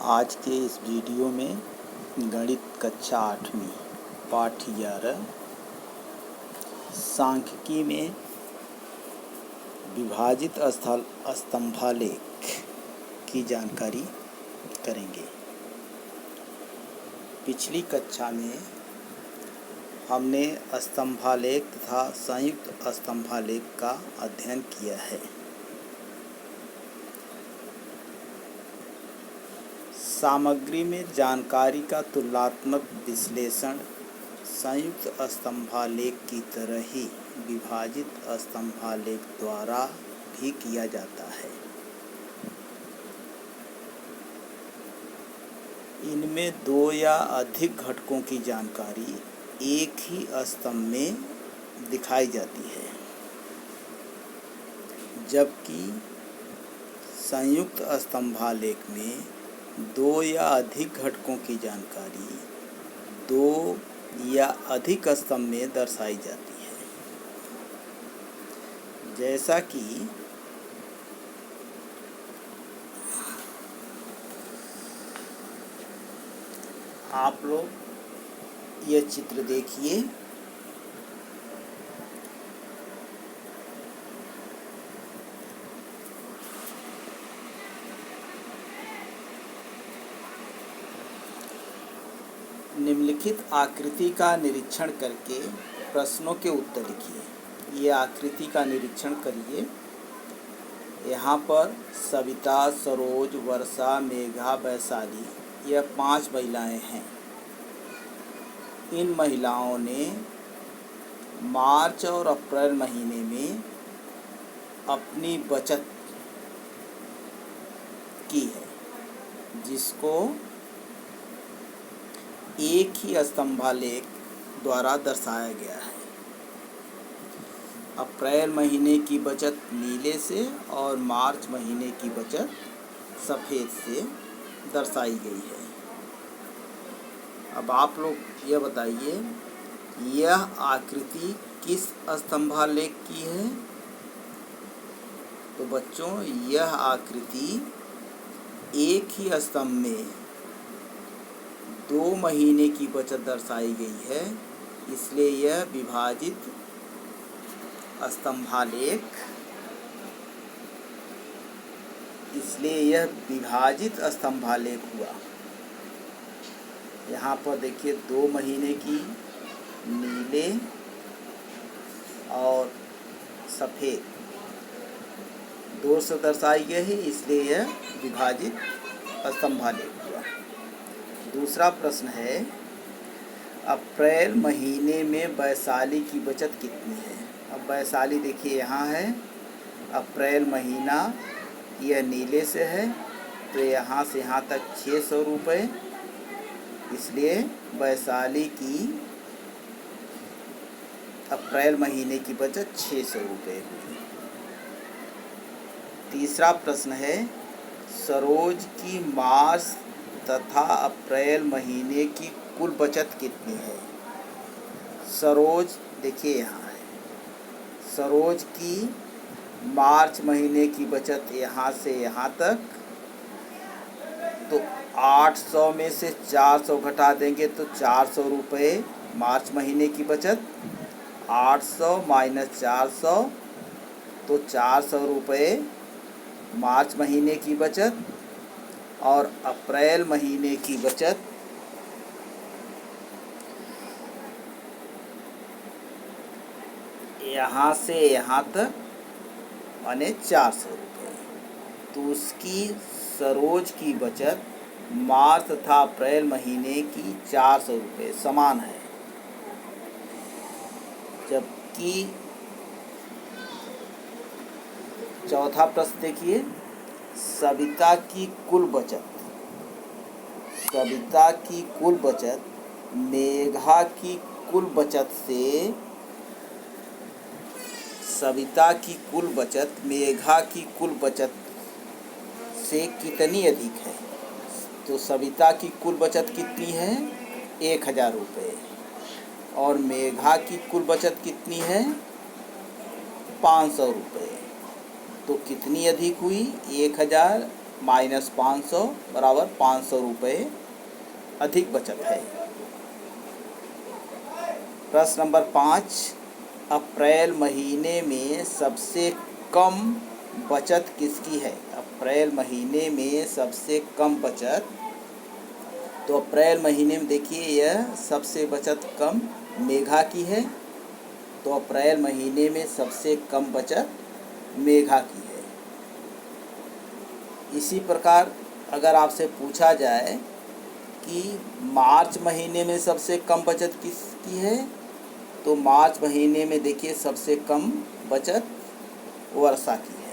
आज के इस वीडियो में गणित कक्षा 8वीं पाठ 11 सांख्यिकी में विभाजित स्थल स्तंभालेख की जानकारी करेंगे। पिछली कक्षा में हमने स्तंभालेख तथा संयुक्त स्तंभालेख का अध्ययन किया है। सामग्री में जानकारी का तुलनात्मक विश्लेषण संयुक्त स्तंभालेख की तरह ही विभाजित स्तंभालेख द्वारा भी किया जाता है। इनमें दो या अधिक घटकों की जानकारी एक ही स्तंभ में दिखाई जाती है, जबकि संयुक्त स्तंभालेख में दो या अधिक घटकों की जानकारी दो या अधिक स्तंभ में दर्शाई जाती है। जैसा कि आप लोग यह चित्र देखिए। निम्नलिखित आकृति का निरीक्षण करके प्रश्नों के उत्तर लिखिए। ये आकृति का निरीक्षण करिए। यहाँ पर सविता, सरोज, वर्षा, मेघा, वैशाली यह 5 महिलाएं हैं। इन महिलाओं ने मार्च और अप्रैल महीने में अपनी बचत की है, जिसको एक ही स्तंभालेख द्वारा दर्शाया गया है। अप्रैल महीने की बचत नीले से और मार्च महीने की बचत सफ़ेद से दर्शाई गई है। अब आप लोग यह बताइए, यह आकृति किस स्तंभालेख की है? तो बच्चों, यह आकृति एक ही स्तंभ में 2 महीने की बचत दर्शाई गई है, इसलिए यह विभाजित स्तंभालेख हुआ। यहाँ पर देखिए 2 महीने की नीले और सफ़ेद 2 से दर्शाई गई है, इसलिए यह विभाजित स्तंभालेख हुआ। दूसरा प्रश्न है, अप्रैल महीने में वैशाली की बचत कितनी है? अब वैशाली देखिए यहाँ है, अप्रैल महीना यह नीले से है, तो यहाँ से यहाँ तक 600 रुपये, इसलिए वैशाली की अप्रैल महीने की बचत 600 रुपये हुई। तीसरा प्रश्न है, सरोज की मार्च तथा अप्रैल महीने की कुल बचत कितनी है? सरोज देखिए यहाँ है, सरोज की मार्च महीने की बचत यहाँ से यहाँ तक, तो 800 में से 400 घटा देंगे तो 400 रुपये मार्च महीने की बचत। 800 माइनस 400 तो 400 रुपये मार्च महीने की बचत, और अप्रैल महीने की बचत यहाँ से यहाँ तक माने 400 रुपये। तो उसकी सरोज की बचत मार्च तथा अप्रैल महीने की 400 रुपये समान है। जबकि चौथा प्रश्न देखिए, सविता की कुल बचत मेघा की कुल बचत से मेघा की कुल बचत से कितनी अधिक है? तो सविता की कुल बचत कितनी है? 1000 रुपये, और मेघा की कुल बचत कितनी है? 500 रुपये। तो कितनी अधिक हुई? 1000 माइनस 500 बराबर 500 रुपये अधिक बचत है। प्रश्न नंबर 5, अप्रैल महीने में सबसे कम बचत किसकी है? अप्रैल महीने में सबसे कम बचत, तो अप्रैल महीने में देखिए यह सबसे बचत कम मेघा की है। तो अप्रैल महीने में सबसे कम बचत मेघा की है। इसी प्रकार अगर आपसे पूछा जाए कि मार्च महीने में सबसे कम बचत किसकी है, तो मार्च महीने में देखिए सबसे कम बचत वर्षा की है।